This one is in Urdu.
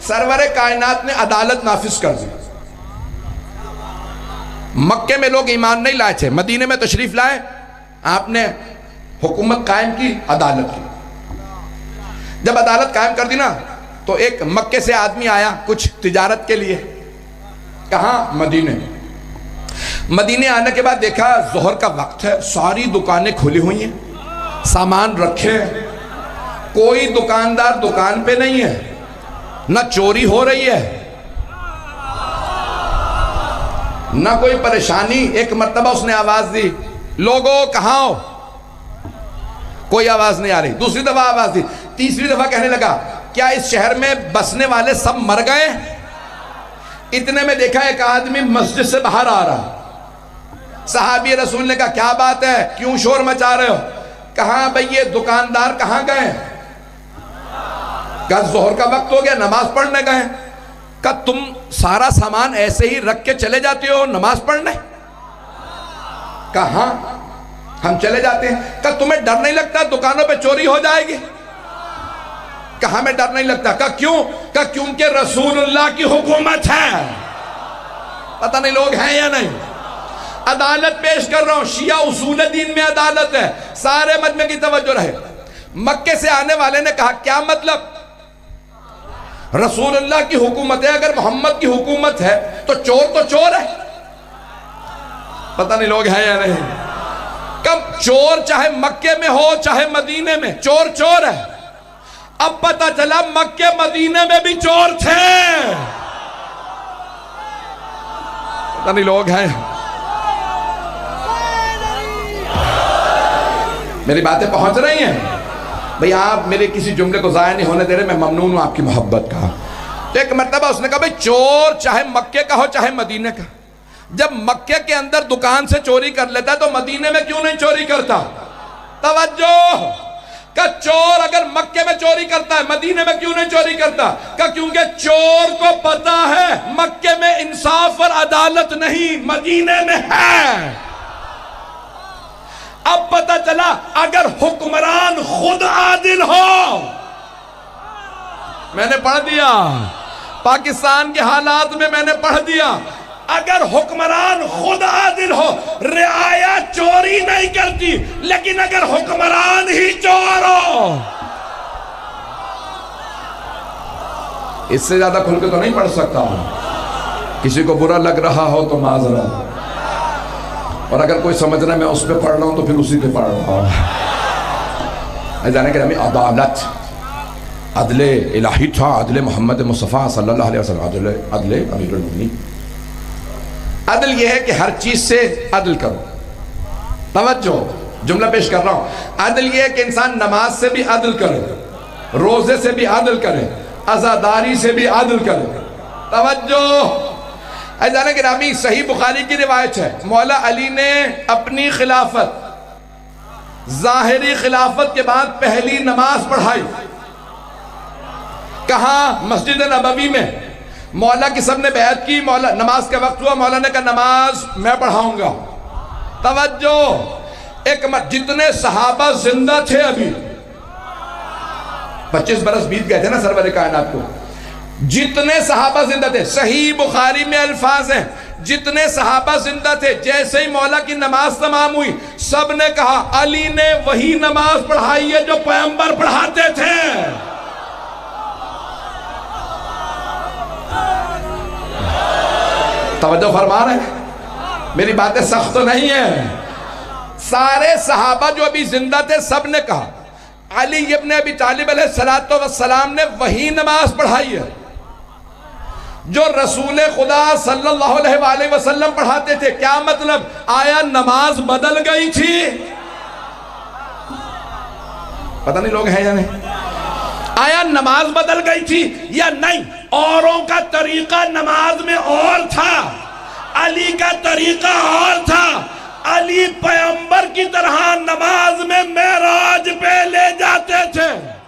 سرور کائنات نے عدالت نافذ کر دی۔ مکے میں لوگ ایمان نہیں لائے تھے، مدینے میں تشریف لائے، آپ نے حکومت قائم کی، عدالت کی۔ جب عدالت قائم کر دی نا تو ایک مکے سے آدمی آیا کچھ تجارت کے لیے، کہاں؟ مدینے۔ مدینے آنے کے بعد دیکھا ظہر کا وقت ہے، ساری دکانیں کھلی ہوئی ہیں، سامان رکھے، کوئی دکاندار دکان پہ نہیں ہے، نہ چوری ہو رہی ہے نہ کوئی پریشانی۔ ایک مرتبہ اس نے آواز دی، لوگو کہاں ہو؟ کوئی آواز نہیں آ رہی۔ دوسری دفعہ آواز دی، تیسری دفعہ کہنے لگا، کیا اس شہر میں بسنے والے سب مر گئے؟ اتنے میں دیکھا ایک آدمی مسجد سے باہر آ رہا۔ صحابی رسول نے کہا، کیا بات ہے، کیوں شور مچا رہے ہو؟ کہاں بھئی یہ دکاندار کہاں گئے؟ کہا ظہر کا وقت ہو گیا، نماز پڑھنے گئے۔ کہا تم سارا سامان ایسے ہی رکھ کے چلے جاتے ہو نماز پڑھنے؟ کہا ہاں ہم چلے جاتے ہیں۔ کہا تمہیں ڈر نہیں لگتا دکانوں پہ چوری ہو جائے گی؟ کہا ہمیں ڈر نہیں لگتا۔ کہا کیوں؟ کہا کیونکہ رسول اللہ کی حکومت ہے۔ پتہ نہیں لوگ ہیں یا نہیں۔ عدالت پیش کر رہا ہوں، شیعہ اصول دین میں عدالت ہے، سارے مجمع کی توجہ رہے۔ مکے سے آنے والے نے کہا کیا مطلب؟ رسول اللہ کی حکومت ہے، اگر محمد کی حکومت ہے تو چور ہے۔ پتہ نہیں لوگ ہیں یا نہیں۔ کب چور چاہے مکے میں ہو چاہے مدینے میں، چور ہے۔ اب پتہ چلا مکے مدینے میں بھی چور تھے۔ پتہ نہیں لوگ ہیں۔ میری باتیں پہنچ رہی ہیں؟ بھئی آپ میرے کسی جملے کو ضائع نہیں ہونے دے رہے، میں ممنون ہوں آپ کی محبت کا۔ تو ایک مرتبہ اس نے کہا بھئی چور چاہے مکے کا ہو چاہے مدینے کا، جب مکے کے اندر دکان سے چوری کر لیتا تو مدینے میں کیوں نہیں چوری کرتا؟ توجہ! کہ چور اگر مکے میں چوری کرتا ہے مدینے میں کیوں نہیں چوری کرتا؟ کہ کیونکہ چور کو پتا ہے مکے میں انصاف اور عدالت نہیں، مدینے میں ہے۔ اب پتہ چلا اگر حکمران خود عادل ہو، میں نے پڑھ دیا پاکستان کے حالات میں نے پڑھ دیا، اگر حکمران خود عادل ہو رعایا چوری نہیں کرتی، لیکن اگر حکمران ہی چور ہو، اس سے زیادہ کھل کے تو نہیں پڑھ سکتا ہوں، کسی کو برا لگ رہا ہو تو معذرت، اور اگر کوئی سمجھ رہا ہے میں اس پہ پڑھ رہا ہوں تو پھر اسی پہ پڑھ رہا ہوں۔ جانے کہ ہمیں عدالت، عدل الہی تھا، عدل محمد مصطفیٰ صلی اللہ علیہ وسلم، عدل امیر المومنین۔ عدل یہ ہے کہ ہر چیز سے عدل کرو۔ توجہ، جملہ پیش کر رہا ہوں۔ عدل یہ ہے کہ انسان نماز سے بھی عدل کرے، روزے سے بھی عدل کرے، عزاداری سے بھی عدل کرے۔ توجہ! عزیزان گرامی، صحیح بخاری کی روایت ہے، مولا علی نے اپنی خلافت، ظاہری خلافت کے بعد پہلی نماز پڑھائی۔ کہاں؟ مسجد نبوی میں۔ مولا کی سب نے بیعت کی، مولا نماز کا وقت ہوا، مولا نے کہا نماز میں پڑھاؤں گا۔ توجہ! ایک جتنے صحابہ زندہ تھے ابھی، 25 برس بیت گئے تھے نا سرور کائنات کو، جتنے صحابہ زندہ تھے، صحیح بخاری میں الفاظ ہیں، جتنے صحابہ زندہ تھے، جیسے ہی مولا کی نماز تمام ہوئی سب نے کہا علی نے وہی نماز پڑھائی ہے جو پیغمبر پڑھاتے تھے۔ توجہ فرما رہے ہیں؟ میری باتیں سخت تو نہیں ہیں۔ سارے صحابہ جو ابھی زندہ تھے سب نے کہا علی ابن ابی طالب علیہ السلام نے وہی نماز پڑھائی ہے جو رسول خدا صلی اللہ علیہ وآلہ وسلم پڑھاتے تھے۔ کیا مطلب؟ آیا نماز بدل گئی تھی؟ پتہ نہیں لوگ ہیں یا نہیں۔ آیا نماز بدل گئی تھی یا نہیں؟ اوروں کا طریقہ نماز میں اور تھا، علی کا طریقہ اور تھا۔ علی پیغمبر کی طرح نماز میں معراج پہ لے جاتے تھے۔